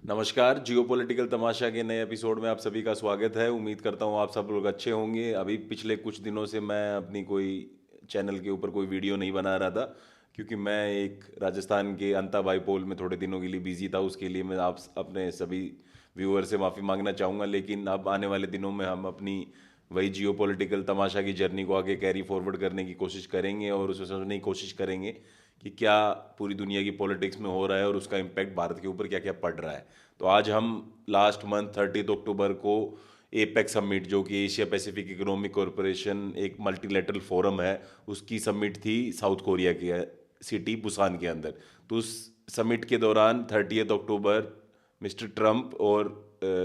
नमस्कार, जियोपॉलिटिकल तमाशा के नए एपिसोड में आप सभी का स्वागत है। उम्मीद करता हूँ आप सब लोग अच्छे होंगे। अभी पिछले कुछ दिनों से मैं अपनी कोई चैनल के ऊपर कोई वीडियो नहीं बना रहा था, क्योंकि मैं एक राजस्थान के अंता बाईपोल में थोड़े दिनों के लिए बिजी था। उसके लिए मैं आप अपने सभी व्यूअर से माफ़ी मांगना चाहूँगा। लेकिन अब आने वाले दिनों में हम अपनी वही जियोपॉलिटिकल तमाशा की जर्नी को आगे कैरी फॉरवर्ड करने की कोशिश करेंगे और उसे समझने की कोशिश करेंगे कि क्या पूरी दुनिया की पॉलिटिक्स में हो रहा है और उसका इम्पैक्ट भारत के ऊपर क्या क्या पड़ रहा है। तो आज हम लास्ट मंथ 30 अक्टूबर को एपेक समिट, जो कि एशिया पैसिफिक इकोनॉमिक कॉरपोरेशन एक मल्टीलेटरल फोरम है, उसकी समिट थी साउथ कोरिया की सिटी बुसान के अंदर। तो उस समिट के दौरान 30 अक्टूबर मिस्टर ट्रंप और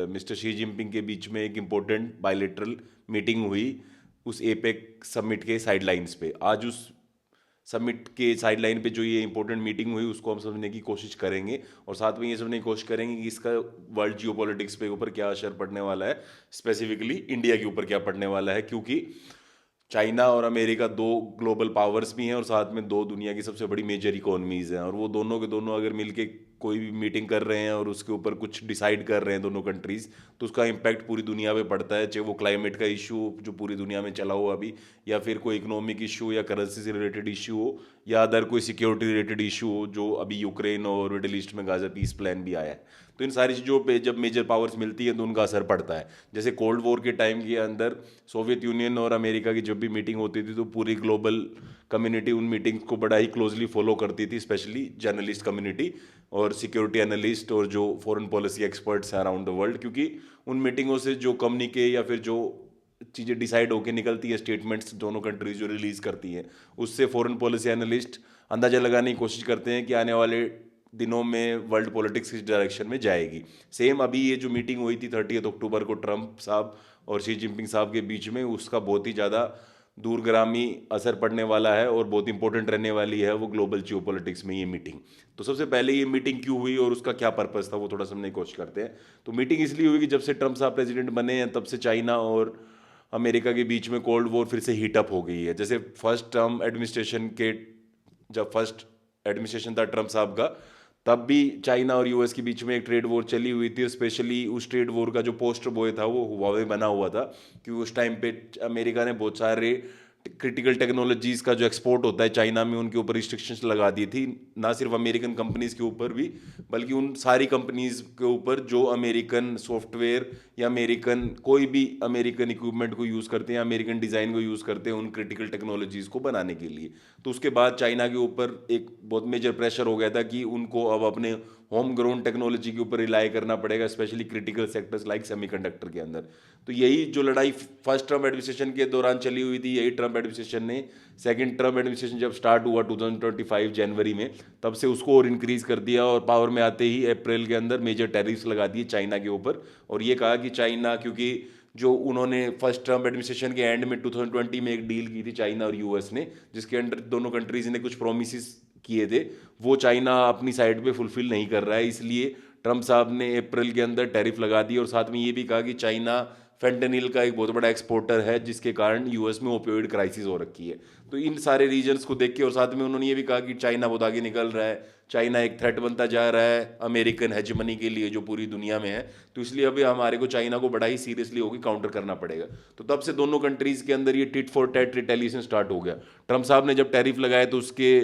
मिस्टर शी जिनपिंग के बीच में एक इम्पोर्टेंट बायलेटरल मीटिंग हुई उस एपेक समिट के साइडलाइंस पे। आज उस समिट के साइडलाइन पे जो ये इंपॉर्टेंट मीटिंग हुई उसको हम समझने की कोशिश करेंगे और साथ में ये समझने की कोशिश करेंगे कि इसका वर्ल्ड जियो पॉलिटिक्स पे ऊपर क्या असर पड़ने वाला है, स्पेसिफिकली इंडिया के ऊपर क्या पड़ने वाला है। क्योंकि चाइना और अमेरिका दो ग्लोबल पावर्स भी हैं और साथ में दो दुनिया की सबसे बड़ी मेजर इकोनॉमीज हैं, और वो दोनों के दोनों अगर मिलके कोई भी मीटिंग कर रहे हैं और उसके ऊपर कुछ डिसाइड कर रहे हैं दोनों कंट्रीज, तो उसका इम्पैक्ट पूरी दुनिया पे पड़ता है। चाहे वो क्लाइमेट का इशू जो पूरी दुनिया में चला हो अभी, या फिर कोई इकोनॉमिक इशू या करेंसी से रिलेटेड इशू हो, या अदर कोई सिक्योरिटी रिलेटेड इशू हो, जो अभी यूक्रेन और मिडिल ईस्ट में गाजा पीस प्लान भी आया है। तो इन सारी चीज़ों पे जब मेजर पावर्स मिलती है तो उनका असर पड़ता है। जैसे कोल्ड वॉर के टाइम के अंदर सोवियत यूनियन और अमेरिका की जब भी मीटिंग होती थी तो पूरी ग्लोबल कम्युनिटी उन मीटिंग्स को बड़ा ही क्लोजली फॉलो करती थी, स्पेशली जर्नलिस्ट कम्युनिटी और सिक्योरिटी एनालिस्ट और जो फॉरेन पॉलिसी एक्सपर्ट्स हैं अराउंड द वर्ल्ड। क्योंकि उन मीटिंगों से जो कम्युनिके या फिर जो चीज़ें डिसाइड होकर निकलती है, स्टेटमेंट्स दोनों कंट्रीज जो रिलीज करती हैं, उससे फॉरेन पॉलिसी एनालिस्ट अंदाजा लगाने की कोशिश करते हैं कि आने वाले दिनों में वर्ल्ड पॉलिटिक्स किस डायरेक्शन में जाएगी। सेम अभी ये जो मीटिंग हुई थी 30 अक्टूबर को ट्रंप साहब और शी जिनपिंग साहब के बीच में, उसका बहुत ही ज़्यादा दूरगामी असर पड़ने वाला है और बहुत इंपॉर्टेंट रहने वाली है वो ग्लोबल जियो पॉलिटिक्स में ये मीटिंग। तो सबसे पहले ये मीटिंग क्यों हुई और उसका क्या पर्पस था वो थोड़ा समझने की कोशिश करते हैं। तो मीटिंग इसलिए हुई कि जब से ट्रंप साहब प्रेसिडेंट बने हैं तब से चाइना और अमेरिका के बीच में कोल्ड वॉर फिर से हीटअप हो गई है। जैसे फर्स्ट टर्म एडमिनिस्ट्रेशन के, जब फर्स्ट एडमिनिस्ट्रेशन था ट्रंप साहब का, तब भी चाइना और यूएस के बीच में एक ट्रेड वॉर चली हुई थी। स्पेशली उस ट्रेड वॉर का जो पोस्टर बॉय था वो हुआवे बना हुआ था, क्योंकि उस टाइम पे अमेरिका ने बहुत सारे क्रिटिकल टेक्नोलॉजीज का जो एक्सपोर्ट होता है चाइना में, उनके ऊपर रिस्ट्रिक्शंस लगा दी थी। ना सिर्फ अमेरिकन कंपनीज के ऊपर भी, बल्कि उन सारी कंपनीज के ऊपर जो अमेरिकन सॉफ्टवेयर या अमेरिकन कोई भी अमेरिकन इक्विपमेंट को यूज़ करते हैं, अमेरिकन डिज़ाइन को यूज़ करते हैं उन क्रिटिकल टेक्नोलॉजीज़ को बनाने के लिए। तो उसके बाद चाइना के ऊपर एक बहुत मेजर प्रेशर हो गया था कि उनको अब अपने होम ग्रोन टेक्नोलॉजी के ऊपर रिलाई करना पड़ेगा, specially critical sectors like semiconductor के अंदर। तो यही जो लड़ाई फर्स्ट टर्म एडमिनिस्ट्रेशन के दौरान चली हुई थी, यही ट्रम्प एडमिनिस्ट्रेशन ने सेकंड टर्म एडमिनिस्ट्रेशन जब स्टार्ट हुआ 2025 जनवरी में, तब से उसको और इंक्रीज कर दिया और पावर में आते ही अप्रैल के अंदर मेजर टैरिफ्स लगा दिए चाइना के ऊपर। और ये कहा कि चाइना, क्योंकि जो उन्होंने फर्स्ट टर्म एडमिनिस्ट्रेशन के एंड में 2020 में एक डील की थी चाइना और यूएस ने, जिसके अंडर दोनों कंट्रीज ने कुछ प्रोमिस किए थे, वो चाइना अपनी साइड पे फुलफिल नहीं कर रहा है। इसलिए ट्रंप साहब ने अप्रैल के अंदर टैरिफ लगा दी और साथ में ये भी कहा कि चाइना फेंटेनिल का एक बहुत बड़ा एक्सपोर्टर है, जिसके कारण यूएस में ओपियोइड क्राइसिस हो रखी है। तो इन सारे रीजन्स को देख के, और साथ में उन्होंने ये भी कहा कि चाइना बहुत आगे निकल रहा है, चाइना एक थ्रेट बनता जा रहा है अमेरिकन हेजमनी के लिए जो पूरी दुनिया में है। तो इसलिए अभी हमारे को चाइना को बड़ा ही सीरियसली होकर काउंटर करना पड़ेगा। तो तब से दोनों कंट्रीज के अंदर ये tit for tat retaliation start हो गया। ट्रंप साहब ने जब टैरिफ लगाए तो उसके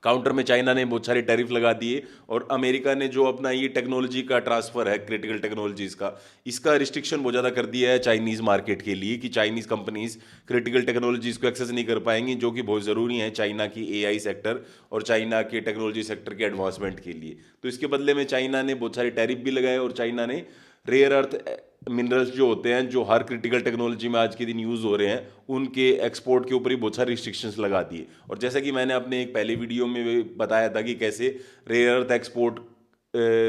काउंटर में चाइना ने बहुत सारे टैरिफ लगा दिए, और अमेरिका ने जो अपना ये टेक्नोलॉजी का ट्रांसफर है क्रिटिकल टेक्नोलॉजीज का, इसका रिस्ट्रिक्शन बहुत ज़्यादा कर दिया है चाइनीज़ मार्केट के लिए, कि चाइनीज़ कंपनीज क्रिटिकल टेक्नोलॉजीज को एक्सेस नहीं कर पाएंगी, जो कि बहुत ज़रूरी है चाइना की एआई सेक्टर और चाइना के टेक्नोलॉजी सेक्टर के एडवांसमेंट के लिए। तो इसके बदले में चाइना ने बहुत सारे टैरिफ भी लगाए, और चाइना ने रेयर अर्थ मिनरल्स जो होते हैं, जो हर क्रिटिकल टेक्नोलॉजी में आज के दिन यूज़ हो रहे हैं, उनके एक्सपोर्ट के ऊपर ही बहुत सारी रिस्ट्रिक्शंस लगा दिए। और जैसा कि मैंने अपने एक पहले वीडियो में भी बताया था कि कैसे रेयर अर्थ एक्सपोर्ट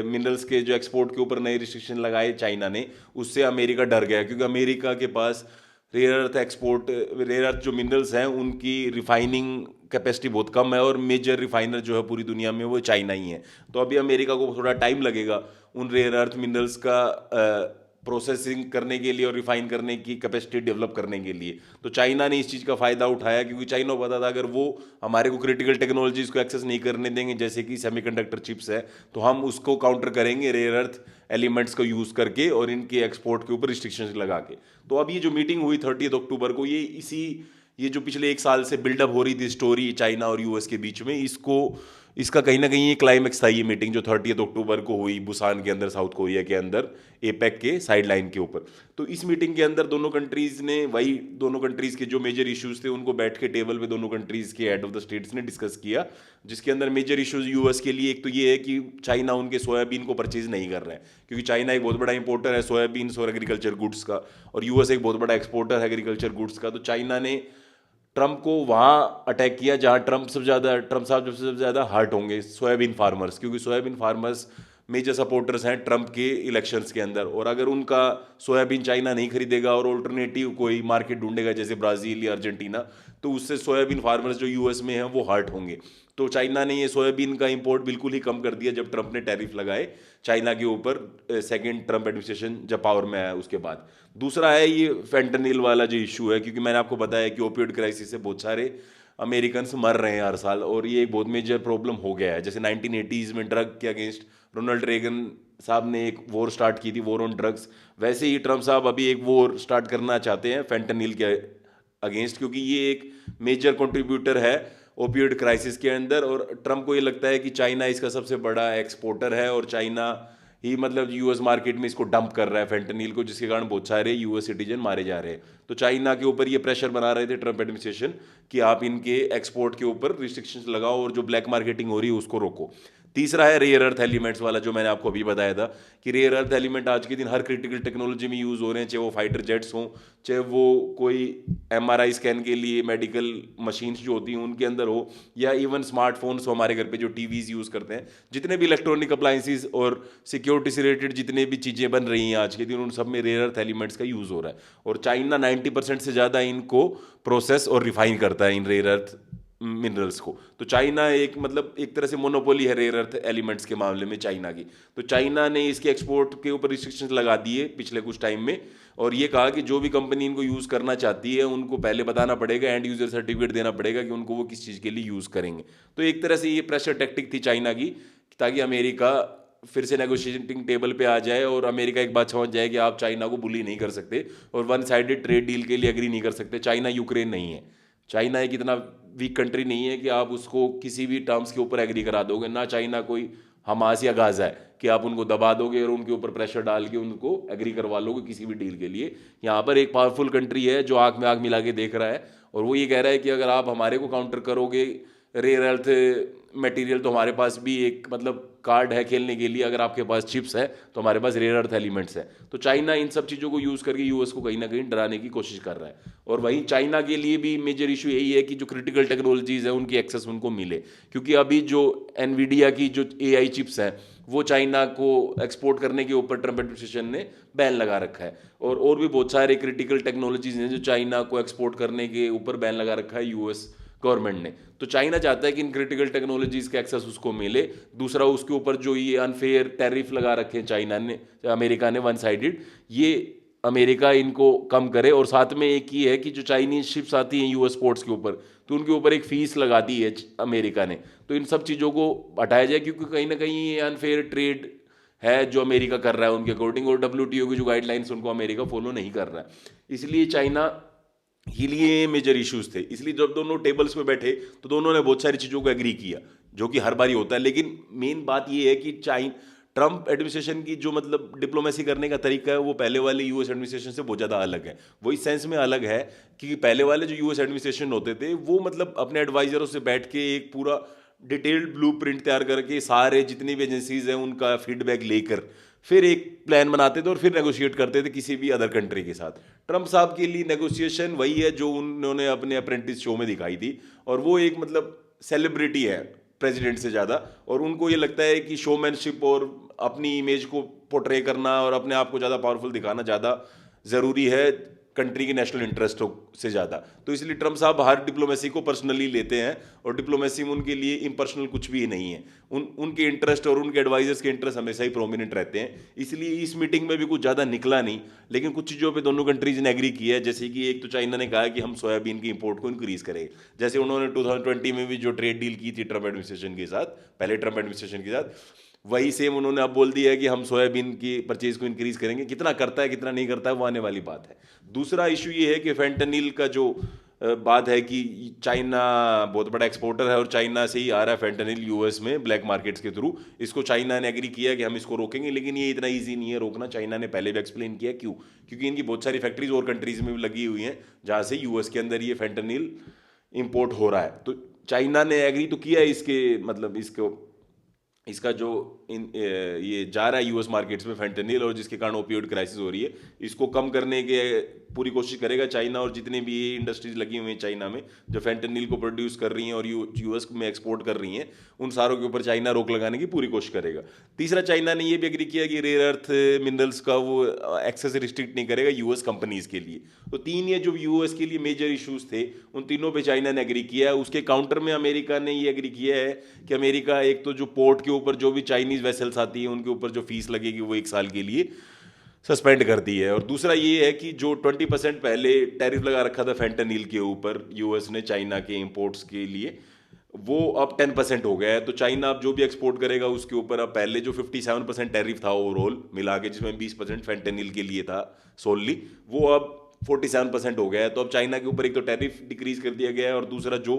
मिनरल्स के जो एक्सपोर्ट के ऊपर नए रिस्ट्रिक्शन लगाए चाइना ने, उससे अमेरिका डर गया, क्योंकि अमेरिका के पास रेयर अर्थ जो मिनरल्स हैं उनकी रिफाइनिंग कैपेसिटी बहुत कम है, और मेजर रिफाइनर जो है पूरी दुनिया में वो चाइना ही है। तो अभी अमेरिका को थोड़ा टाइम लगेगा उन रेयर अर्थ मिनरल्स का प्रोसेसिंग करने के लिए और रिफाइन करने की कैपेसिटी डेवलप करने के लिए। तो चाइना ने इस चीज़ का फ़ायदा उठाया, क्योंकि चाइना को पता था अगर वो हमारे को क्रिटिकल टेक्नोलॉजीज़ को एक्सेस नहीं करने देंगे, जैसे कि सेमीकंडक्टर चिप्स है, तो हम उसको काउंटर करेंगे रेयर अर्थ एलिमेंट्स को यूज़ करके और इनके एक्सपोर्ट के ऊपर रिस्ट्रिक्शंस लगा के। तो अब ये जो मीटिंग हुई 30 अक्टूबर को, ये जो पिछले एक साल से बिल्डअप हो रही थी स्टोरी चाइना और यूएस के बीच में, इसका कहीं ना कहीं ये क्लाइमेक्स था, ये मीटिंग जो 30 अक्टूबर को हुई बुसान के अंदर, साउथ कोरिया के अंदर, एपेक के साइड लाइन के ऊपर। तो इस मीटिंग के अंदर दोनों कंट्रीज़ के जो मेजर इश्यूज थे उनको बैठ के टेबल पे दोनों कंट्रीज़ के हेड ऑफ द स्टेट्स ने डिस्कस किया, जिसके अंदर मेजर इश्यूज यूएस के लिए एक तो ये है कि चाइना उनके सोयाबीन को परचेज नहीं कर रहा है, क्योंकि चाइना एक बहुत बड़ा इंपोर्टर है सोयाबीन्स और एग्रीकल्चर गुड्स का, और यूएस एक बहुत बड़ा एक्सपोर्टर है एग्रीकल्चर गुड्स का। तो चाइना ने ट्रम्प को वहाँ अटैक किया जहाँ ट्रम्प साहब सबसे ज़्यादा हर्ट होंगे, सोयाबीन फार्मर्स, क्योंकि सोयाबीन फार्मर्स मेजर सपोर्टर्स हैं ट्रम्प के इलेक्शंस के अंदर। और अगर उनका सोयाबीन चाइना नहीं खरीदेगा और ऑल्टरनेटिव कोई मार्केट ढूंढेगा जैसे ब्राज़ील या अर्जेंटीना, तो उससे सोयाबीन फार्मर्स जो यूएस में हैं वो हर्ट होंगे। तो चाइना ने ये सोयाबीन का इंपोर्ट बिल्कुल ही कम कर दिया जब ट्रम्प ने टैरिफ लगाए चाइना के ऊपर, सेकेंड ट्रम्प एडमिनिस्ट्रेशन जब पावर में आया उसके बाद। दूसरा है ये फेंटनिल वाला जो इशू है, क्योंकि मैंने आपको बताया कि ओपियोइड क्राइसिस से बहुत सारे अमेरिकन मर रहे हैं हर साल, और ये एक बहुत मेजर प्रॉब्लम हो गया है। जैसे 1980s में ड्रग के अगेंस्ट रोनाल्ड रेगन साहब ने एक वॉर स्टार्ट की थी, वॉर ऑन ड्रग्स, वैसे ही ट्रम्प साहब अभी एक वॉर स्टार्ट करना चाहते हैं फेंटनिल के अगेंस्ट, क्योंकि ये एक मेजर कंट्रीब्यूटर है ओपियोइड क्राइसिस के अंदर। और ट्रम्प को ये लगता है कि चाइना इसका सबसे बड़ा एक्सपोर्टर है और चाइना ही मतलब यूएस मार्केट में इसको डंप कर रहा है फेंटनिल को, जिसके कारण बहुत सारे यूएस सिटीजन मारे जा रहे हैं। तो चाइना के ऊपर ये प्रेशर बना रहे थे ट्रम्प एडमिनिस्ट्रेशन कि आप इनके एक्सपोर्ट के ऊपर रिस्ट्रिक्शंस लगाओ और जो ब्लैक मार्केटिंग हो रही है उसको रोको। तीसरा है रेयर अर्थ एलिमेंट्स वाला, जो मैंने आपको अभी बताया था कि रेयर अर्थ एलिमेंट आज के दिन हर क्रिटिकल टेक्नोलॉजी में यूज़ हो रहे हैं, चाहे वो फाइटर जेट्स हों, चाहे वो कोई एमआरआई स्कैन के लिए मेडिकल मशीन्स जो होती हैं उनके अंदर हो, या इवन स्मार्टफोन्स हो हमारे घर पे जो टीवीज़ यूज़ करते हैं, जितने भी इलेक्ट्रॉनिक अप्लाइंसिस और सिक्योरिटी से रिलेटेड जितने भी चीज़ें बन रही हैं आज के दिन, उन सब में रेयर अर्थ एलिमेंट्स का यूज़ हो रहा है। और चाइना 90% से ज़्यादा इनको प्रोसेस और रिफाइन करता है इन रेयर अर्थ मिनरल्स को। तो चाइना एक तरह से मोनोपोली है रेयर अर्थ एलिमेंट्स के मामले में चाइना की। तो चाइना ने इसके एक्सपोर्ट के ऊपर रिस्ट्रिक्शंस लगा दिए पिछले कुछ टाइम में, और ये कहा कि जो भी कंपनी इनको यूज़ करना चाहती है उनको पहले बताना पड़ेगा, एंड यूज़र सर्टिफिकेट देना पड़ेगा कि उनको वो किस चीज़ के लिए यूज़ करेंगे। तो एक तरह से ये प्रेशर टैक्टिक थी चाइना की, ताकि अमेरिका फिर से नेगोशिएटिंग टेबल पे आ जाए और अमेरिका एक बात समझ जाए कि आप चाइना को बुली नहीं कर सकते और वन साइडेड ट्रेड डील के लिए एग्री नहीं कर सकते। चाइना यूक्रेन नहीं है, चाइना एक इतना वीक कंट्री नहीं है कि आप उसको किसी भी टर्म्स के ऊपर एग्री करा दोगे, ना चाइना कोई हमास या गाजा है कि आप उनको दबा दोगे और उनके ऊपर प्रेशर डाल के उनको एग्री करवा लोगे किसी भी डील के लिए। यहाँ पर एक पावरफुल कंट्री है जो आँख में आँख मिला के देख रहा है, और वो ये कह रहा है कि अगर आप हमारे को काउंटर करोगे रेयर अर्थ मटेरियल, तो हमारे पास भी एक कार्ड है खेलने के लिए, अगर आपके पास चिप्स है तो हमारे पास रेयर अर्थ एलिमेंट्स है। तो चाइना इन सब चीज़ों को यूज़ करके यूएस को कहीं ना कहीं डराने की कोशिश कर रहा है। और वहीं चाइना के लिए भी मेजर इशू यही है कि जो क्रिटिकल टेक्नोलॉजीज़ है उनकी एक्सेस उनको मिले, क्योंकि अभी जो एनवीडिया की जो एआई चिप्स हैं वो चाइना को एक्सपोर्ट करने के ऊपर ट्रम्प एडमिनिस्ट्रेशन ने बैन लगा रखा है, और भी बहुत सारे क्रिटिकल टेक्नोलॉजीज़ हैं जो चाइना को एक्सपोर्ट करने के ऊपर बैन लगा रखा है यूएस गवर्नमेंट ने। तो चाइना चाहता है कि इन क्रिटिकल टेक्नोलॉजीज़ का एक्सेस उसको मिले। दूसरा, उसके ऊपर जो ये अनफेयर टैरिफ लगा रखे हैं चाइना ने, अमेरिका ने वन साइडेड, ये अमेरिका इनको कम करे। और साथ में एक ही है कि जो चाइनीज शिप्स आती हैं यूएस पोर्ट्स के ऊपर, तो उनके ऊपर एक फ़ीस लगा दी है अमेरिका ने। तो इन सब चीज़ों को हटाया जाए, क्योंकि कहीं ना कहीं ये अनफेयर ट्रेड है जो अमेरिका कर रहा है उनके अकॉर्डिंग, और डब्ल्यूटीओ की जो गाइडलाइंस उनको अमेरिका फॉलो नहीं कर रहा है। इसलिए चाइना ही लिए मेजर इश्यूज थे। इसलिए जब दोनों टेबल्स पे बैठे तो दोनों ने बहुत सारी चीज़ों को एग्री किया, जो कि हर बार ही होता है। लेकिन मेन बात ये है कि ट्रम्प एडमिनिस्ट्रेशन की जो डिप्लोमेसी करने का तरीका है वो पहले वाले यूएस एडमिनिस्ट्रेशन से बहुत ज़्यादा अलग है। वो इस सेंस में अलग है कि पहले वाले जो यूएस एडमिनिस्ट्रेशन होते थे वो अपने एडवाइजरों से बैठ के एक पूरा डिटेल्ड ब्लूप्रिंट तैयार करके सारे जितनी भी एजेंसीज हैं उनका फीडबैक लेकर फिर एक प्लान बनाते थे और फिर नेगोशिएट करते थे किसी भी अदर कंट्री के साथ। ट्रम्प साहब के लिए नेगोशिएशन वही है जो उन्होंने अपने अप्रेंटिस शो में दिखाई थी, और वो एक सेलिब्रिटी है प्रेसिडेंट से ज़्यादा, और उनको ये लगता है कि शोमैनशिप और अपनी इमेज को पोर्ट्रे करना और अपने आप को ज़्यादा पावरफुल दिखाना ज़्यादा ज़रूरी है कंट्री के नेशनल इंटरेस्ट से ज़्यादा। तो इसलिए ट्रम्प साहब हर डिप्लोमेसी को पर्सनली लेते हैं और डिप्लोमेसी में उनके लिए इम्पर्सनल कुछ भी नहीं है। उनके इंटरेस्ट और उनके एडवाइजर्स के इंटरेस्ट हमेशा ही प्रोमिनेंट रहते हैं। इसलिए इस मीटिंग में भी कुछ ज़्यादा निकला नहीं, लेकिन कुछ चीज़ों पे दोनों कंट्रीज ने एग्री किया है। जैसे कि एक तो चाइना ने कहा कि हम सोयाबीन की इंपोर्ट को इंक्रीज करेंगे, जैसे उन्होंने 2020 में भी जो ट्रेड डील की थी ट्रम्प एडमिनिस्ट्रेशन के साथ, पहले ट्रम्प एडमिनिस्ट्रेशन के साथ, वही सेम उन्होंने अब बोल दिया है कि हम सोयाबीन की परचेज को इंक्रीज करेंगे। कितना करता है कितना नहीं करता है वो आने वाली बात है। दूसरा इशू ये है कि फेंटेनिल का जो बात है कि चाइना बहुत बड़ा एक्सपोर्टर है और चाइना से ही आ रहा है फेंटेनिल यूएस में ब्लैक मार्केट्स के थ्रू। इसको चाइना ने एग्री किया कि हम इसको रोकेंगे, लेकिन ये इतना ईजी नहीं है रोकना। चाइना ने पहले भी एक्सप्लेन किया क्यों, क्योंकि इनकी बहुत सारी फैक्ट्रीज और कंट्रीज में भी लगी हुई हैं जहाँ से यूएस के अंदर ये फेंटेनिल इंपोर्ट हो रहा है। तो चाइना ने एग्री तो किया है इसके मतलब इसका जो ये जा रहा है यूएस मार्केट्स में फेंटेनिल, और जिसके कारण ओपियोइड क्राइसिस हो रही है, इसको कम करने के पूरी कोशिश करेगा चाइना। और जितने भी ये इंडस्ट्रीज लगी हुई हैं चाइना में जो फेंटेनिल को प्रोड्यूस कर रही हैं और यूएस में एक्सपोर्ट कर रही हैं, उन सारों के ऊपर चाइना रोक लगाने की पूरी कोशिश करेगा। तीसरा, चाइना ने ये भी एग्री किया कि रेयर अर्थ मिनरल्स का वो एक्सेस रिस्ट्रिक्ट नहीं करेगा यूएस कंपनीज के लिए। तो तीन ये जो यूएस के लिए मेजर इश्यूज थे, उन तीनों पे चाइना ने एग्री किया है। उसके काउंटर में अमेरिका ने ये एग्री किया है कि अमेरिका एक तो जो पोर्ट के ऊपर जो भी चाइनीज वेसल्स आती है उनके ऊपर जो फीस लगेगी वो 1 साल के लिए सस्पेंड कर दी है। और दूसरा ये है कि जो 20% पहले टैरिफ लगा रखा था फेंटेनिल के ऊपर यूएस ने चाइना के इंपोर्ट्स के लिए, वो अब 10% हो गया है। तो चाइना अब जो भी एक्सपोर्ट करेगा उसके ऊपर अब पहले जो 57% टैरिफ था ओवरऑल मिला के, जिसमें 20% फेंटेनिल के लिए था सोनली, वो अब 47% हो गया है। तो अब चाइना के ऊपर एक तो टैरिफ डिक्रीज कर दिया गया है और दूसरा जो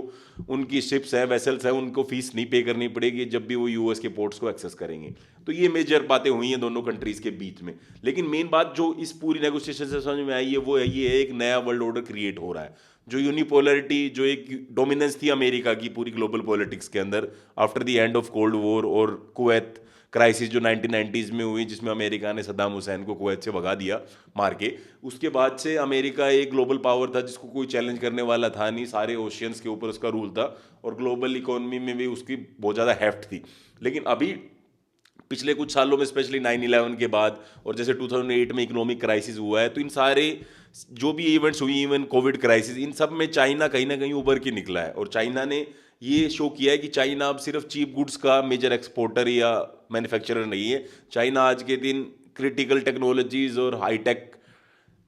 उनकी शिप्स हैं वेसल्स हैं उनको फीस नहीं पे करनी पड़ेगी जब भी वो यूएस के पोर्ट्स को एक्सेस करेंगे। तो ये मेजर बातें हुई हैं दोनों कंट्रीज के बीच में। लेकिन मेन बात जो इस पूरी नेगोशिएशन से समझ में आई है वो है ये एक नया वर्ल्ड ऑर्डर क्रिएट हो रहा है। जो यूनिपोलरिटी, जो एक डोमिनेंस थी अमेरिका की पूरी ग्लोबल पॉलिटिक्स के अंदर after the end of cold war और कुवैत क्राइसिस जो 1990s में हुई, जिसमें अमेरिका ने सद्दाम हुसैन को कुवैत से भगा दिया मार के, उसके बाद से अमेरिका एक ग्लोबल पावर था जिसको कोई चैलेंज करने वाला था नहीं। सारे ओशियंस के ऊपर उसका रूल था और ग्लोबल इकोनॉमी में भी उसकी बहुत ज़्यादा हेफ्ट थी। लेकिन अभी पिछले कुछ सालों में स्पेशली 9/11 के बाद और जैसे 2008 में इकोनॉमिक क्राइसिस हुआ है, तो इन सारे जो भी इवेंट्स हुई, इवन कोविड क्राइसिस, इन सब में चाइना कहीं ना कहीं उभर के निकला है। और चाइना ने ये शो किया है कि चाइना अब सिर्फ चीप गुड्स का मेजर एक्सपोर्टर या मैन्युफैक्चरर नहीं है। चाइना आज के दिन क्रिटिकल टेक्नोलॉजीज और हाईटेक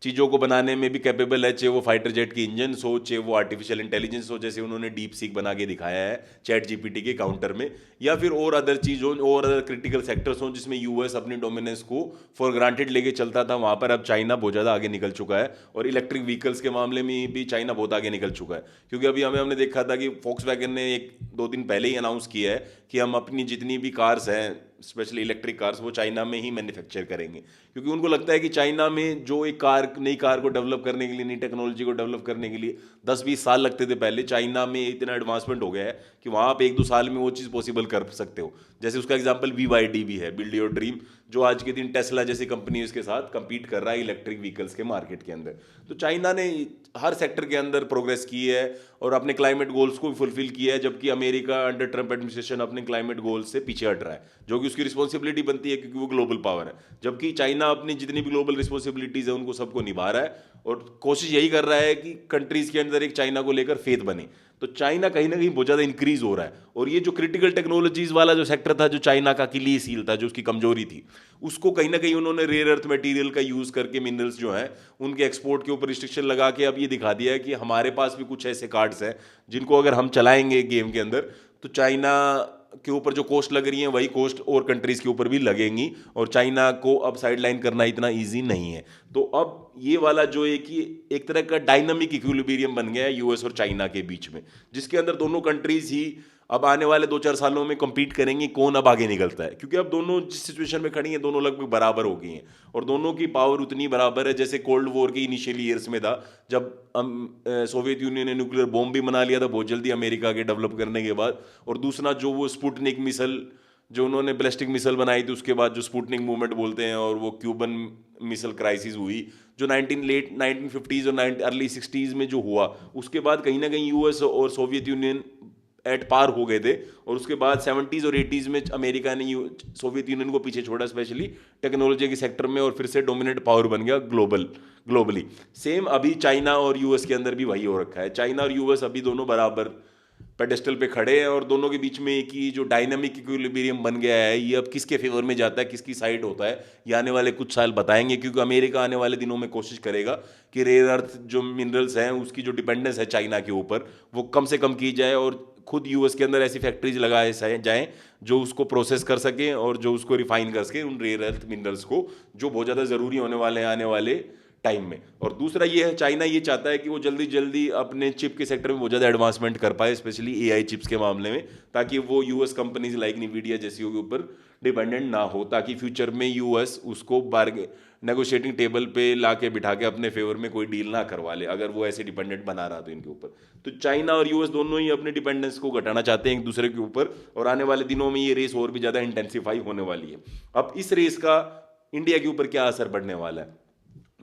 चीज़ों को बनाने में भी कैपेबल है, चाहे वो फाइटर जेट की इंजन हो, चाहे वो आर्टिफिशियल इंटेलिजेंस हो, जैसे उन्होंने डीप सीक बना के दिखाया है चैट जीपीटी के काउंटर में, या फिर और अदर चीज़ हो और अदर क्रिटिकल सेक्टर्स हों जिसमें यूएस अपनी डोमिनेंस को फॉर ग्रांटेड लेके चलता था, वहाँ पर अब चाइना बहुत ज़्यादा आगे निकल चुका है। और इलेक्ट्रिक व्हीकल्स के मामले में भी चाइना बहुत आगे निकल चुका है, क्योंकि अभी हमने देखा था कि वैगन ने 1-2 दिन पहले ही अनाउंस किया है कि हम अपनी जितनी भी कार्स हैं स्पेशली इलेक्ट्रिक कार्स वो चाइना में ही मैन्युफैक्चर करेंगे, क्योंकि उनको लगता है कि चाइना में जो एक नई कार को डेवलप करने के लिए, नई टेक्नोलॉजी को डेवलप करने के लिए 10-20 साल लगते थे पहले, चाइना में इतना एडवांसमेंट हो गया है कि वहाँ आप 1-2 साल में वो चीज़ पॉसिबल कर सकते हो। जैसे उसका एग्जांपल BYD भी है, बिल्ड योर ड्रीम, जो आज के दिन टेस्ला जैसी कंपनीज के साथ compete कर रहा है इलेक्ट्रिक व्हीकल्स के मार्केट के अंदर। तो चाइना ने हर सेक्टर के अंदर प्रोग्रेस की है और अपने क्लाइमेट गोल्स को भी फुलफिल किया है, जबकि अमेरिका अंडर ट्रम्प एडमिनिस्ट्रेशन अपने क्लाइमेट गोल्स से पीछे हट रहा है, जो कि उसकी रिस्पॉन्सिबिलिटी बनती है क्योंकि वो ग्लोबल पावर है। जबकि चाइना अपनी जितनी भी ग्लोबल रिस्पॉन्सिबिलिटीज है उनको सबको निभा रहा है और कोशिश यही कर रहा है कि कंट्रीज के अंदर एक चाइना को लेकर फेथ बने। तो चाइना कहीं ना कहीं बहुत ज़्यादा इंक्रीज हो रहा है और ये जो क्रिटिकल टेक्नोलॉजीज वाला जो सेक्टर था, जो चाइना का अकीलीस हील था, जो उसकी कमजोरी थी, उसको कहीं ना कहीं उन्होंने रेयर अर्थ मटेरियल का यूज़ करके मिनरल्स जो हैं उनके एक्सपोर्ट के ऊपर रिस्ट्रिक्शन लगा के अब ये दिखा दिया है कि हमारे पास भी कुछ ऐसे कार्ड्स हैं जिनको अगर हम चलाएंगे गेम के अंदर तो चाइना के ऊपर जो कॉस्ट लग रही है वही कॉस्ट और कंट्रीज के ऊपर भी लगेंगी और चाइना को अब साइडलाइन करना इतना इजी नहीं है। तो अब ये वाला जो है कि एक तरह का डायनामिक इक्विलिब्रियम बन गया है यूएस और चाइना के बीच में, जिसके अंदर दोनों कंट्रीज ही अब आने वाले 2-4 सालों में compete करेंगी कौन अब आगे निकलता है, क्योंकि अब दोनों जिस सिचुएशन में खड़ी हैं दोनों लगभग बराबर हो गई हैं और दोनों की पावर उतनी बराबर है जैसे कोल्ड वॉर के इनिशियल ईयर्स में था, जब सोवियत यूनियन ने न्यूक्लियर बॉम्ब भी बना लिया था बहुत जल्दी अमेरिका के डेवलप करने के बाद, और दूसरा जो वो स्पुतनिक मिसाइल जो उन्होंने बैलिस्टिक मिसाइल बनाई थी उसके बाद जो स्पुतनिक मूवमेंट बोलते हैं और वो क्यूबन मिसाइल क्राइसिस हुई जो लेट 1950s और अर्ली 60s में जो हुआ, उसके बाद कहीं ना कहीं यूएस और सोवियत यूनियन एट पार हो गए थे। और उसके बाद 70s और 80s में अमेरिका ने सोवियत यूनियन को पीछे छोड़ा, स्पेशली टेक्नोलॉजी के सेक्टर में, और फिर से डोमिनेंट पावर बन गया ग्लोबली। सेम अभी चाइना और यूएस के अंदर भी वही हो रखा है। चाइना और यूएस अभी दोनों बराबर पेडेस्टल पे खड़े हैं, और दोनों के बीच में एक ही जो डायनामिक इक्विलिब्रियम बन गया है, ये अब किसके फेवर में जाता है, किसकी साइड होता है, ये आने वाले कुछ साल बताएंगे। क्योंकि अमेरिका आने वाले दिनों में कोशिश करेगा कि रेयर अर्थ जो मिनरल्स हैं उसकी जो डिपेंडेंस है चाइना के ऊपर वो कम से कम की जाए, और खुद यूएस के अंदर ऐसी फैक्ट्रीज लगाए जाएं जो उसको प्रोसेस कर सकें और जो उसको रिफाइन कर सकें, उन रेयर अर्थ मिनरल्स को, जो बहुत ज़्यादा ज़रूरी होने वाले हैं आने वाले टाइम में। और दूसरा ये है, चाइना ये चाहता है कि वो जल्दी जल्दी अपने चिप के सेक्टर में बहुत ज़्यादा एडवांसमेंट कर पाए, स्पेशली एआई चिप्स के मामले में, ताकि वो यूएस कंपनीज लाइक NVIDIA जैसी के ऊपर डिपेंडेंट ना हो, ताकि फ्यूचर में यूएस उसको नेगोशिएटिंग टेबल पे ला के बिठा के अपने फेवर में कोई डील ना करवा ले, अगर वो ऐसे डिपेंडेंट बना रहा तो इनके ऊपर। तो चाइना और यूएस दोनों ही अपने डिपेंडेंस को घटाना चाहते हैं एक दूसरे के ऊपर, और आने वाले दिनों में ये रेस और भी ज़्यादा इंटेंसिफाई होने वाली है। अब इस रेस का इंडिया के ऊपर क्या असर पड़ने वाला है,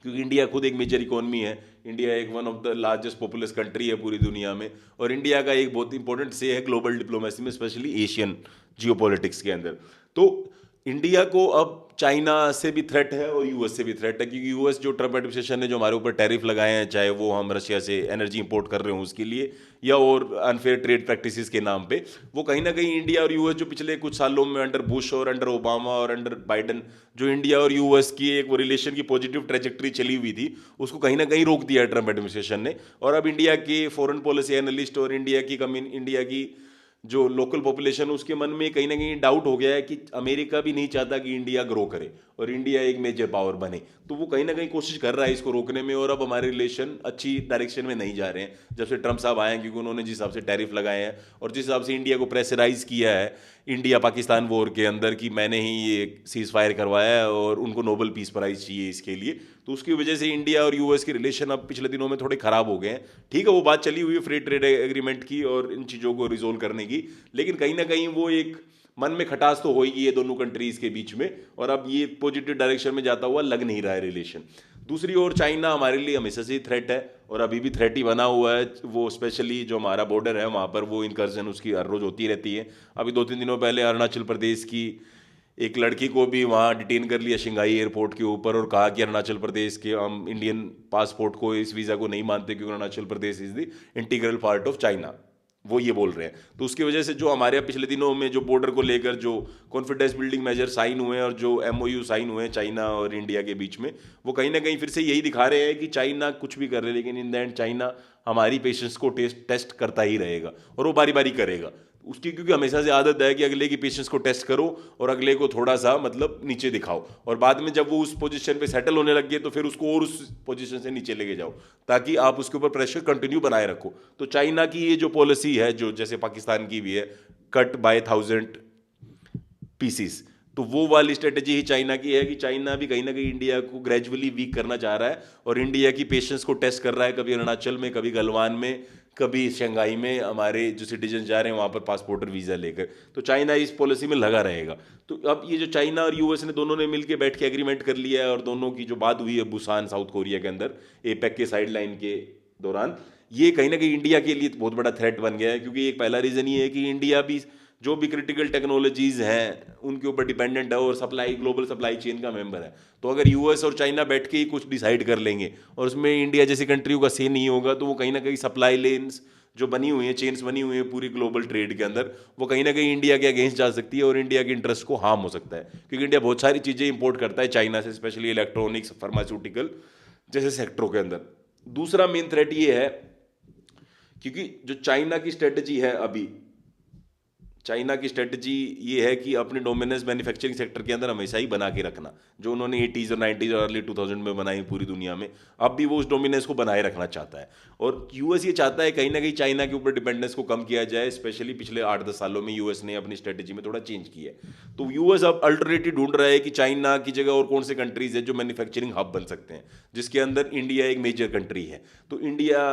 क्योंकि इंडिया खुद एक मेजर इकोनॉमी है। इंडिया एक one of the largest populace country है पूरी दुनिया में, और इंडिया का एक बहुत इंपॉर्टेंट से है ग्लोबल डिप्लोमेसी में, स्पेशली एशियन जियोपॉलिटिक्स के अंदर। तो इंडिया को अब चाइना से भी थ्रेट है और यूएस से भी थ्रेट है, क्योंकि यूएस जो ट्रम्प एडमिनिस्ट्रेशन ने जो हमारे ऊपर टैरिफ लगाए हैं, चाहे वो हम रशिया से एनर्जी इंपोर्ट कर रहे हो उसके लिए, या और अनफेयर ट्रेड प्रैक्टिसेस के नाम पे, वो कहीं ना कहीं इंडिया और यूएस जो पिछले कुछ सालों में अंडर बुश और अंडर ओबामा और अंडर बाइडन जो इंडिया और यूएस की एक वो रिलेशन की पॉजिटिव ट्रेजेक्ट्री चली हुई थी, उसको कहीं ना कहीं रोक दिया है ट्रम्प एडमिनिस्ट्रेशन ने। और अब इंडिया के फॉरेन पॉलिसी एनालिस्ट और इंडिया की जो लोकल पॉपुलेशन, उसके मन में कहीं ना कहीं डाउट हो गया है कि अमेरिका भी नहीं चाहता कि इंडिया ग्रो करे और इंडिया एक मेजर पावर बने, तो वो कहीं ना कहीं कोशिश कर रहा है इसको रोकने में। और अब हमारे रिलेशन अच्छी डायरेक्शन में नहीं जा रहे हैं जब से ट्रम्प साहब आए हैं, क्योंकि उन्होंने जिस हिसाब से टैरिफ लगाए हैं और जिस हिसाब से इंडिया को प्रेशराइज किया है इंडिया पाकिस्तान वॉर के अंदर कि मैंने ही ये सीज फायर करवाया है और उनको नोबेल पीस प्राइज चाहिए इसके लिए, तो उसकी वजह से इंडिया और यूएस के रिलेशन अब पिछले दिनों में थोड़े खराब हो गए हैं। ठीक है, वो बात चली हुई है फ्री ट्रेड एग्रीमेंट की और इन चीज़ों को रिजोल्व करने की, लेकिन कहीं ना कहीं वो एक मन में खटास तो होगी ये दोनों कंट्रीज के बीच में, और अब ये पॉजिटिव डायरेक्शन में जाता हुआ लग नहीं रहा है रिलेशन। दूसरी ओर चाइना हमारे लिए हमेशा से थ्रेट है और अभी भी थ्रेट ही बना हुआ है। वो स्पेशली जो हमारा बॉर्डर है वहाँ पर वो इनकर्जन उसकी हर रोज होती रहती है। अभी 2-3 दिनों पहले अरुणाचल प्रदेश की एक लड़की को भी वहाँ डिटेन कर लिया शिंगाई एयरपोर्ट के ऊपर, और कहा कि अरुणाचल प्रदेश के हम इंडियन पासपोर्ट को, इस वीज़ा को नहीं मानते क्योंकि Arunachal Pradesh is the integral part of China, वो ये बोल रहे हैं। तो उसकी वजह से जो हमारे यहाँ पिछले दिनों में जो बॉर्डर को लेकर जो कॉन्फिडेंस बिल्डिंग मेजर साइन हुए हैं और जो MOU साइन हुए हैं चाइना और इंडिया के बीच में, वो कहीं ना कहीं फिर से यही दिखा रहे हैं कि चाइना कुछ भी कर रहे हैं, लेकिन इन द एंड चाइना हमारी पेशेंस को टेस्ट करता ही रहेगा, और वो बारी बारी करेगा उसकी, क्योंकि हमेशा से आदत है कि अगले की पेशेंस को टेस्ट करो और अगले को थोड़ा सा मतलब नीचे दिखाओ, और बाद में जब वो उस पोजीशन पे सेटल होने लग गए तो फिर उसको और उस पोजीशन से नीचे लेके जाओ, ताकि आप उसके ऊपर प्रेशर कंटिन्यू बनाए रखो। तो चाइना की ये जो पॉलिसी है, जो जैसे पाकिस्तान की भी है, कट बाय 1000 पीसीस, तो वो वाली स्ट्रेटेजी ही चाइना की है कि चाइना भी कहीं ना कहीं इंडिया को ग्रेजुअली वीक करना चाह रहा है और इंडिया की पेशेंस को टेस्ट कर रहा है, कभी अरुणाचल में, कभी गलवान में, कभी शंघाई में हमारे जो सिटीजन जा रहे हैं वहाँ पर पासपोर्ट और वीज़ा लेकर। तो चाइना इस पॉलिसी में लगा रहेगा। तो अब ये जो चाइना और यूएस ने दोनों ने मिलकर बैठ के एग्रीमेंट कर लिया है, और दोनों की जो बात हुई है बुसान साउथ कोरिया के अंदर एपेक के साइड लाइन के दौरान, ये कहीं ना कहीं इंडिया के लिए बहुत बड़ा थ्रेट बन गया है। क्योंकि एक पहला रीज़न ये है कि इंडिया भी जो भी क्रिटिकल टेक्नोलॉजीज हैं उनके ऊपर डिपेंडेंट है और ग्लोबल सप्लाई चेन का मेंबर है। तो अगर यूएस और चाइना बैठ के ही कुछ डिसाइड कर लेंगे और उसमें इंडिया जैसी कंट्रियों का से नहीं होगा, तो वो कहीं ना कहीं सप्लाई लेन्स जो बनी हुई हैं, चेन्स बनी हुई हैं पूरी ग्लोबल ट्रेड के अंदर, वो कहीं ना कहीं इंडिया के अगेंस्ट जा सकती है और इंडिया के इंटरेस्ट को हार्म हो सकता है। क्योंकि इंडिया बहुत सारी चीज़ें इंपोर्ट करता है चाइना से, स्पेशली इलेक्ट्रॉनिक्स, फार्मास्यूटिकल जैसे सेक्टरों के अंदर। दूसरा मेन थ्रेट ये है, क्योंकि जो चाइना की स्ट्रेटजी है अभी, चाइना की स्ट्रेटजी ये है कि अपने डोमिनेंस मैन्युफैक्चरिंग सेक्टर के अंदर हमेशा ही बना के रखना, जो उन्होंने 80s और 90s और अर्ली 2000 में बनाई पूरी दुनिया में, अब भी वो उस डोमिनेंस को बनाए रखना चाहता है। और यूएस ये चाहता है कहीं ना कहीं चाइना के ऊपर डिपेंडेंस को कम किया जाए। स्पेशली पिछले 8-10 सालों में यूएस ने अपनी स्ट्रेटजी में थोड़ा चेंज किया है। तो यूएस अब अल्टरनेटिव ढूंढ रहा है कि चाइना की जगह और कौन से कंट्रीज है जो मैन्युफैक्चरिंग हब बन सकते हैं, जिसके अंदर इंडिया एक मेजर कंट्री है। तो इंडिया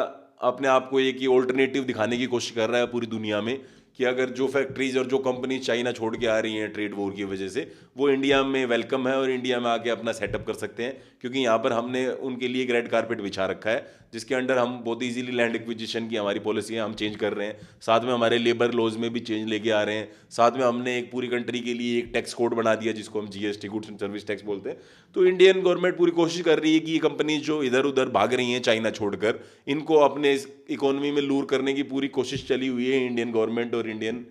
अपने आप को एक ऑल्टरनेटिव दिखाने की कोशिश कर रहा है पूरी दुनिया में कि अगर जो फैक्ट्रीज और जो कंपनी चाइना छोड़ के आ रही हैं ट्रेड वॉर की वजह से, वो इंडिया में वेलकम है और इंडिया में आके अपना सेटअप कर सकते हैं, क्योंकि यहाँ पर हमने उनके लिए एक रेड कारपेट बिछा रखा है, जिसके अंडर हम बहुत इजीली लैंड एक्विजिशन की हमारी पॉलिसी है, हम चेंज कर रहे हैं। साथ में हमारे लेबर लॉज में भी चेंज लेके आ रहे हैं। साथ में हमने एक पूरी कंट्री के लिए एक टैक्स कोड बना दिया, जिसको हम GST, goods and service tax बोलते हैं। तो इंडियन गवर्नमेंट पूरी कोशिश कर रही है कि ये कंपनीज जो इधर उधर भाग रही हैं चाइना छोड़कर, इनको अपने इकोनॉमी में लूर करने की पूरी कोशिश चली हुई है इंडियन गवर्नमेंट और इंडियन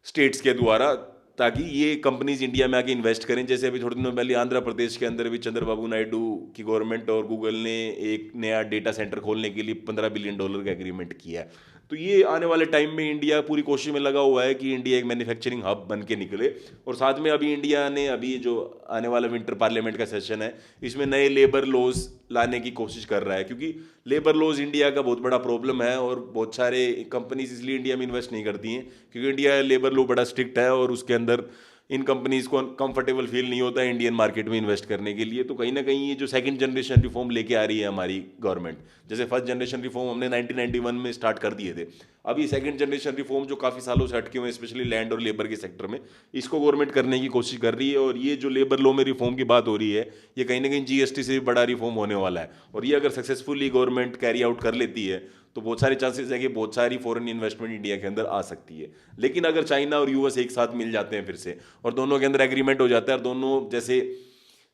स्टेट्स के द्वारा, ताकि ये कंपनीज इंडिया में आके इन्वेस्ट करें। जैसे अभी थोड़े दिनों पहले आंध्र प्रदेश के अंदर भी चंद्रबाबू नायडू की गवर्नमेंट और गूगल ने एक नया डेटा सेंटर खोलने के लिए $15 बिलियन का एग्रीमेंट किया है। तो ये आने वाले टाइम में इंडिया पूरी कोशिश में लगा हुआ है कि इंडिया एक मैन्युफैक्चरिंग हब बन के निकले। और साथ में अभी इंडिया ने अभी जो आने वाला विंटर पार्लियामेंट का सेशन है, इसमें नए लेबर लॉज लाने की कोशिश कर रहा है, क्योंकि लेबर लॉज इंडिया का बहुत बड़ा प्रॉब्लम है और बहुत सारे कंपनीज इसलिए इंडिया में इन्वेस्ट नहीं करती हैं, क्योंकि इंडिया लेबर लॉ बड़ा स्ट्रिक्ट है और उसके अंदर इन कंपनीज को कंफर्टेबल फील नहीं होता है इंडियन मार्केट में इन्वेस्ट करने के लिए। तो कहीं ना कहीं ये जो सेकंड जनरेशन रिफॉर्म लेके आ रही है हमारी गवर्नमेंट, जैसे फर्स्ट जनरेशन रिफॉर्म हमने 1991 में स्टार्ट कर दिए थे, अभी सेकंड जनरेशन रिफॉर्म जो काफ़ी सालों से अटके हुए हैं, स्पेशली लैंड और लेबर के सेक्टर में, इसको गवर्नमेंट करने की कोशिश कर रही है। और ये जो लेबर लॉ में रिफॉर्म की बात हो रही है, ये कहीं ना कहीं जीएसटी से भी बड़ा रिफॉर्म होने वाला है। और ये अगर सक्सेसफुली गवर्नमेंट कैरी आउट कर लेती है, तो बहुत सारे चांसेस है कि बहुत सारी फॉरेन इन्वेस्टमेंट इंडिया के अंदर आ सकती है। लेकिन अगर चाइना और यूएस एक साथ मिल जाते हैं फिर से, और दोनों के अंदर एग्रीमेंट हो जाता है, और दोनों, जैसे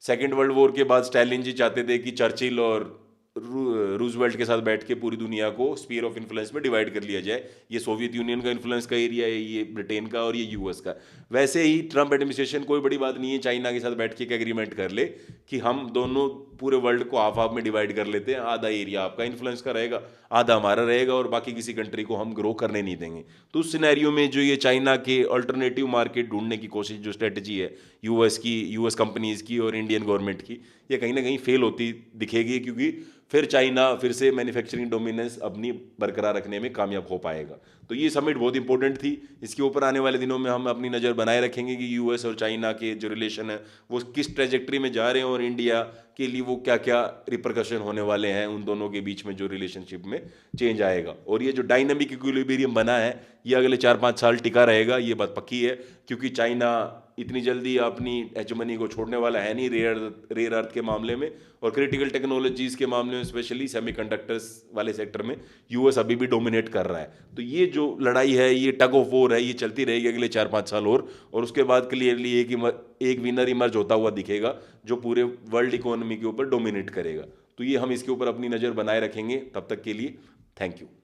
सेकेंड वर्ल्ड वॉर के बाद स्टैलिन जी चाहते थे कि चर्चिल और रूजवेल्ट के साथ बैठ के पूरी दुनिया को स्पीयर ऑफ इन्फ्लुएंस में डिवाइड कर लिया जाए, ये सोवियत यूनियन का इन्फ्लुएंस का एरिया है, ये ब्रिटेन का और ये यूएस का। वैसे ही ट्रम्प एडमिनिस्ट्रेशन, कोई बड़ी बात नहीं है, चाइना के साथ बैठ के एक एग्रीमेंट कर ले कि हम दोनों पूरे वर्ल्ड को हाफ हाफ में डिवाइड कर लेते हैं, आधा एरिया आपका इन्फ्लुएंस का रहेगा, आधा हमारा रहेगा, और बाकी किसी कंट्री को हम ग्रो करने नहीं देंगे। तो उस सिनेरियो में जो ये चाइना के अल्टरनेटिव मार्केट ढूंढने की कोशिश, जो स्ट्रेटजी है यूएस की, यूएस कंपनीज की और इंडियन गवर्नमेंट की, ये कहीं ना कहीं फेल होती दिखेगी, क्योंकि फिर चाइना फिर से मैन्युफैक्चरिंग डोमिनेंस अपनी बरकरार रखने में कामयाब हो पाएगा। तो ये समिट बहुत इंपॉर्टेंट थी, इसके ऊपर आने वाले दिनों में हम अपनी नज़र बनाए रखेंगे कि यूएस और चाइना के जो रिलेशन है वो किस ट्रेजेक्ट्री में जा रहे हैं, और इंडिया के लिए वो क्या क्या रिपरकशन होने वाले हैं उन दोनों के बीच में, जो रिलेशनशिप में चेंज आएगा। और ये जो डायनामिक इक्विलिब्रियम बना है, ये अगले 4-5 साल टिका रहेगा, ये बात पक्की है, क्योंकि चाइना इतनी जल्दी अपनी हेजेमनी को छोड़ने वाला है नहीं रेयर अर्थ के मामले में, और क्रिटिकल टेक्नोलॉजीज के मामले में, स्पेशली सेमीकंडक्टर्स वाले सेक्टर में यूएस अभी भी डोमिनेट कर रहा है। तो ये जो लड़ाई है, ये टग ऑफ वॉर है, ये चलती रहेगी अगले 4-5 साल और उसके बाद क्लियरली एक विनर इमर्ज होता हुआ दिखेगा, जो पूरे वर्ल्ड इकोनॉमी के ऊपर डोमिनेट करेगा। तो ये हम इसके ऊपर अपनी नज़र बनाए रखेंगे। तब तक के लिए थैंक यू।